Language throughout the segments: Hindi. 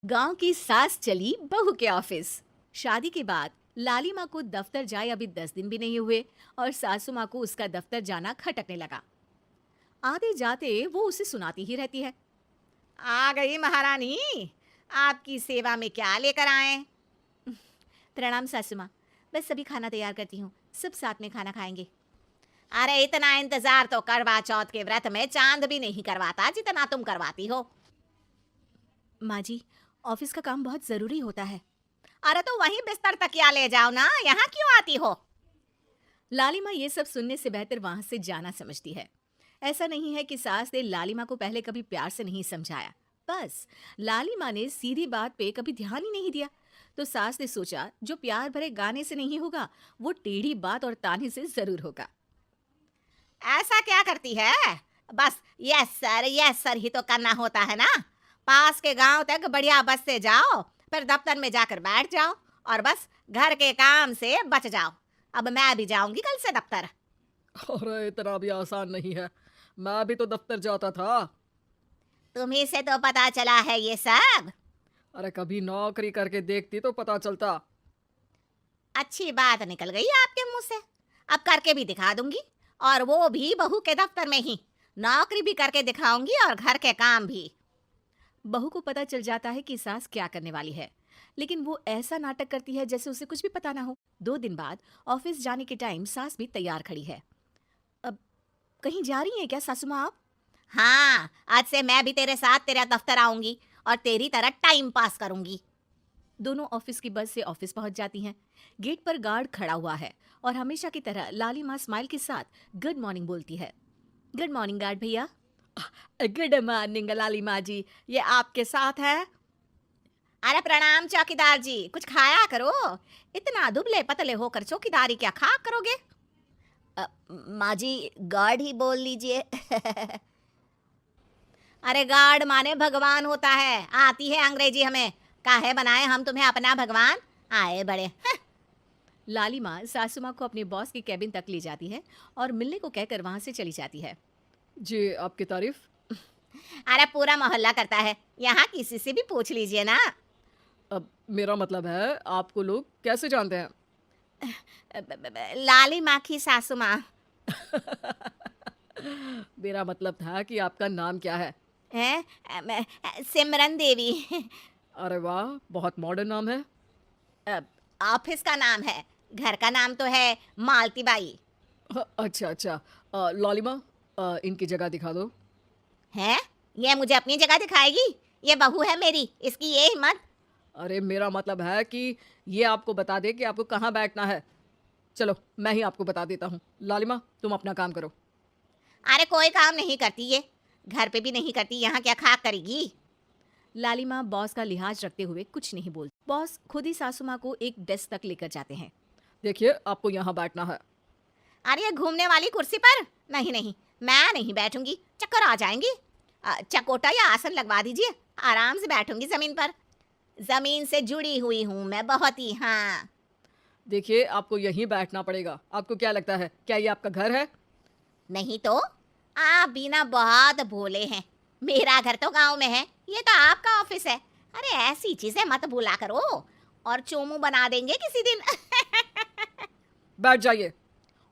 गांव की सास चली बहू के ऑफिस। शादी के बाद लाली माँ को दफ्तर जाए अभी 10 दिन भी नहीं हुए और सासू माँ को उसका दफ्तर जाना खटकने लगा। आते जाते वो उसे सुनाती ही रहती है। आ गई महारानी। आपकी सेवा में क्या लेकर आए? प्रणाम सासू माँ, बस अभी खाना तैयार करती हूँ, सब साथ में खाना खाएंगे। अरे इतना इंतजार तो करवा चौथ के व्रत में चांद भी नहीं करवाता जितना तुम करवाती हो। माँ जी, ऑफिस का काम बहुत जरूरी होता है। अरे तो वहीं बिस्तर तकिया ले जाओ ना, यहाँ क्यों आती हो? लाली माँ ये सब सुनने से बेहतर वहां से जाना समझती है। ऐसा नहीं है कि सास ने लाली माँ को पहले कभी प्यार से नहीं समझाया, बस लाली माँ ने सीधी बात पे कभी ध्यान ही नहीं दिया। तो सास ने सोचा जो प्यार भरे गाने से नहीं होगा वो टेढ़ी बात और ताने से जरूर होगा। ऐसा क्या करती है? बस यस सर ही तो करना होता है ना। पास के गांव तक बढ़िया बस से जाओ, फिर दफ्तर में जाकर बैठ जाओ और बस घर के काम से बच जाओ। अब मैं भी जाऊंगी कल से दफ्तर। अरे इतना भी आसान नहीं है। मैं भी तो दफ्तर जाता था। तुम्ही से तो पता चला है ये सब। अरे कभी नौकरी करके देखती तो पता चलता। अच्छी बात निकल गई आपके मुंह से। अब करके भी दिखा दूंगी, और वो भी बहू के दफ्तर में ही। नौकरी भी करके दिखाऊंगी और घर के काम भी। बहू को पता चल जाता है कि सास क्या करने वाली है, लेकिन वो ऐसा नाटक करती है जैसे उसे कुछ भी पता ना हो। 2 दिन बाद ऑफिस जाने के टाइम सास भी तैयार खड़ी है। अब कहीं जा रही हैं क्या सासू माँ आप? हाँ, आज से मैं भी तेरे साथ तेरा दफ्तर आऊंगी और तेरी तरह टाइम पास करूंगी। दोनों ऑफिस की बस से ऑफिस पहुंच जाती हैं। गेट पर गार्ड खड़ा हुआ है और हमेशा की तरह लाली माँ स्माइल के साथ गुड मॉर्निंग बोलती है। गुड मॉर्निंग गार्ड भैया। गुड मॉर्निंग लाली माँ जी, ये आपके साथ है? अरे प्रणाम चौकीदार जी, कुछ खाया करो। इतना दुबले पतले होकर चौकीदारी क्या खा करोगे? माँ जी, गार्ड ही बोल लीजिए। अरे गार्ड माने भगवान होता है, आती है अंग्रेजी हमें। काहे बनाए हम तुम्हें अपना भगवान? आए बड़े। लाली माँ सासू माँ को अपने बॉस के कैबिन तक ले जाती है और मिलने को कहकर वहां से चली जाती है। जी आपकी तारीफ। अरे पूरा मोहल्ला करता है, यहाँ किसी से भी पूछ लीजिए ना। अब मेरा मतलब है आपको लोग कैसे जानते हैं? लाली माँ की सासू माँ। मेरा मतलब था कि आपका नाम क्या है? है सिमरन देवी। अरे वाह, बहुत मॉडर्न नाम है। ऑफिस का नाम है, घर का नाम तो है मालती बाई। अच्छा अच्छा। लालिमा, इनकी जगह दिखा दो। है? ये मुझे अपनी जगह दिखाएगी? ये बहू है मेरी, इसकी ये हिम्मत। अरे मेरा मतलब है कि ये आपको बता दे कि आपको कहाँ बैठना है। चलो मैं ही आपको बता देता हूँ। लालिमा, तुम अपना काम करो। अरे कोई काम नहीं करती ये, घर पे भी नहीं करती, यहाँ क्या खाक करेगी? लाली माँ बॉस का लिहाज रखते हुए कुछ नहीं बोलती। बॉस खुद ही सासू माँ को एक डेस्क तक लेकर जाते हैं। देखिए, आपको यहाँ बैठना है। अरे ये घूमने वाली कुर्सी पर? नहीं नहीं, मैं नहीं बैठूंगी, चक्कर आ जाएंगी। चकोटा या आसन लगवा दीजिए, आराम से बैठूंगी जमीन पर। जमीन से जुड़ी हुई हूँ मैं बहुत ही। हाँ। देखिए, आपको यहीं बैठना पड़ेगा। आपको क्या लगता है, क्या ये आपका घर है? नहीं तो? आप भी ना बहुत भोले हैं। मेरा घर तो गांव में है, ये तो आपका ऑफिस है। अरे ऐसी चीजें मत भूला करो, और चोमू बना देंगे किसी दिन। बैठ जाइए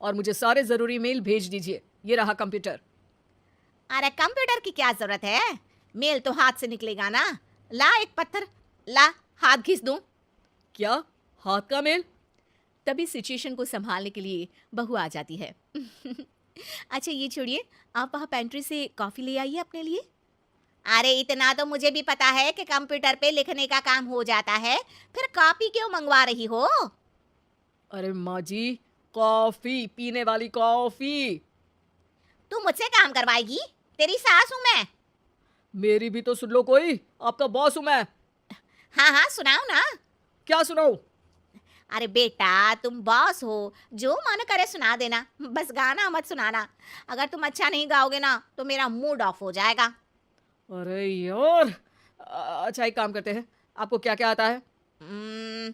और मुझे सारे ज़रूरी मेल भेज दीजिए। ये रहा कंप्यूटर। अरे कंप्यूटर की क्या जरूरत है, मेल तो हाथ से निकलेगा ना। ला एक पत्थर, ला हाथ घिस दूं। क्या? हाथ का मेल? तभी सिचुएशन को संभालने के लिए बहू आ जाती है। अच्छा ये छोड़िए, आप वहाँ पेंट्री से कॉफी ले आइए अपने लिए। अरे इतना तो मुझे भी पता है कि कंप्यूटर पे लिखने का काम हो जाता है, फिर कॉपी क्यों मंगवा रही हो? अरे माँ जी, कॉफ़ी, पीने वाली कॉफ़ी। तू मुझसे काम करवाएगी? तेरी सास हूं मैं। मेरी भी तो सुन लो कोई, आपका बॉस हूँ मैं। हाँ हाँ सुनाओ ना। क्या सुनाऊँ? अरे बेटा, तुम बॉस हो, जो मन करे सुना देना, बस गाना मत सुनाना। अगर तुम अच्छा नहीं गाओगे ना तो मेरा मूड ऑफ हो जाएगा। अरे यार। अच्छा एक काम करते हैं, आपको क्या क्या आता है? हम्म,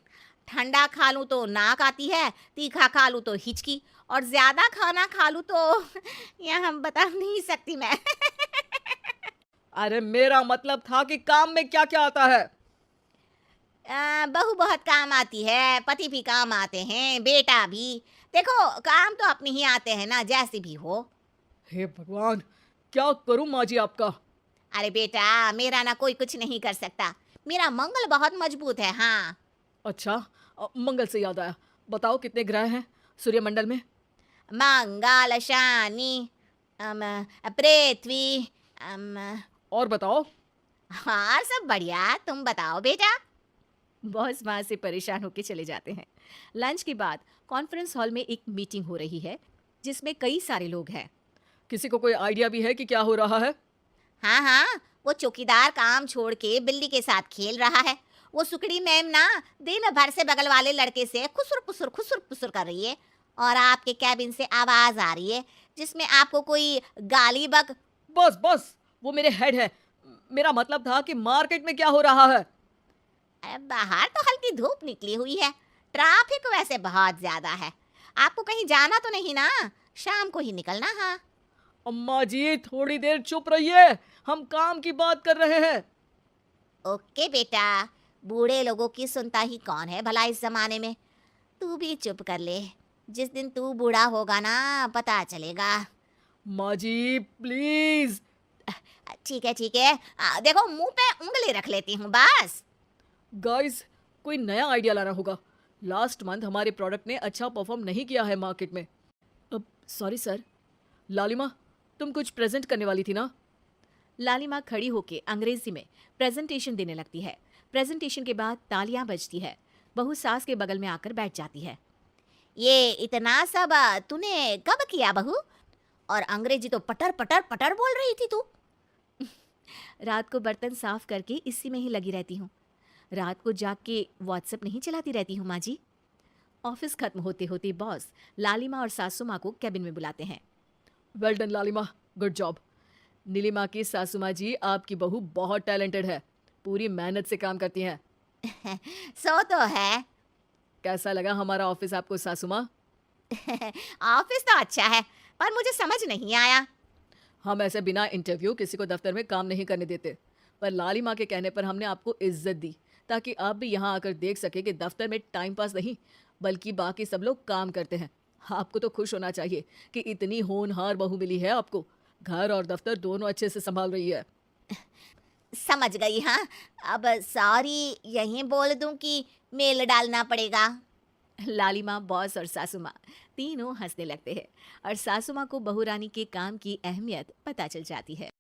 ठंडा खा लूं तो नाक आती है, तीखा खा लूं तो हिचकी, और ज्यादा खाना खा लूं तो यह हम बता नहीं सकती मैं। अरे मेरा मतलब था कि काम में क्या क्या आता है। बहू बहुत काम आती है, पति भी काम आते हैं, बेटा भी। देखो, काम तो अपने ही आते हैं ना, जैसे भी हो। हे भगवान, क्या करूं माँ जी आपका। अरे बेटा, मेरा ना कोई कुछ नहीं कर सकता। मेरा मंगल बहुत मजबूत है। हाँ, अच्छा, मंगल से याद आया, बताओ कितने ग्रह हैं सूर्यमंडल में। मंगल, शनि, पृथ्वी, और बताओ। हाँ सब बढ़िया। तुम बताओ बेटा। बॉस वहां से परेशान होकर चले जाते हैं। लंच के बाद कॉन्फ्रेंस हॉल में एक मीटिंग हो रही है जिसमें कई सारे लोग हैं। किसी को कोई आइडिया भी है कि क्या हो रहा है? हाँ हाँ, वो चौकीदार काम छोड़ के बिल्ली के साथ खेल रहा है। वो सुकड़ी मैम ना दिन भर से बगल वाले लड़के से खुसुर पुसुर कर रही है, और आपके कैबिन से आवाज आ रही है जिसमें आपको कोई गाली बक। बस बस, वो मेरे हेड है। मेरा मतलब था कि मार्केट में क्या हो रहा है। बाहर तो हल्की धूप निकली हुई है, ट्रैफिक वैसे बहुत ज्यादा है। आपको कहीं जाना तो नहीं ना? शाम को ही निकलना। हाँ अम्मा जी थोड़ी देर चुप रहिए, हम काम की बात कर रहे हैं। ओके बेटा, बूढ़े लोगों की सुनता ही कौन है भला इस जमाने में। तू भी चुप कर ले, जिस दिन तू बूढ़ा होगा ना पता चलेगा। माँ जी प्लीज। ठीक है ठीक है, देखो मुंह पे उंगली रख लेती हूँ बस। गाइस, कोई नया आइडिया लाना होगा। लास्ट मंथ हमारे प्रोडक्ट ने अच्छा परफॉर्म नहीं किया है मार्केट में। अब सॉरी सर। लालिमा, तुम कुछ प्रेजेंट करने वाली थी ना? लालिमा खड़ी होके अंग्रेजी में प्रेजेंटेशन देने लगती है। प्रेजेंटेशन के बाद तालियां बजती है। बहू सास के बगल में आकर बैठ जाती है। ये इतना सब तूने कब किया बहू? और अंग्रेजी तो पटर पटर पटर बोल रही थी तू। रात को बर्तन साफ करके इसी में ही लगी रहती हूँ। रात को जाग के व्हाट्सएप नहीं चलाती रहती हूँ माँ जी। ऑफिस खत्म होते होते बॉस लालिमा और सासू माँ को कैबिन में बुलाते हैं। वेल डन लालिमा, गुड जॉब। नीलिमा की सासू माँ जी, आपकी बहू बहुत टैलेंटेड है, पूरी मेहनत से काम करती हैं। सो तो है। कैसा लगा हमारा ऑफिस आपको सासू माँ? ऑफिस तो अच्छा है, पर मुझे समझ नहीं आया। हम ऐसे बिना इंटरव्यू किसी को दफ्तर में काम नहीं करने देते, पर लालिमा के कहने पर हमने आपको इज्जत दी ताकि आप भी यहाँ आकर देख सके कि दफ्तर में टाइम पास नहीं बल्कि बाकी सब लोग काम करते हैं। आपको तो खुश होना चाहिए कि इतनी होनहार बहू मिली है आपको। घर और दफ्तर दोनों अच्छे से संभाल रही है। समझ गई। हाँ, अब सॉरी यहीं बोल दूं कि मेल डालना पड़ेगा? लालिमा, बॉस और सासू माँ तीनों हंसने लगते हैं और सासू माँ को बहू रानी के काम की अहमियत पता चल जाती है।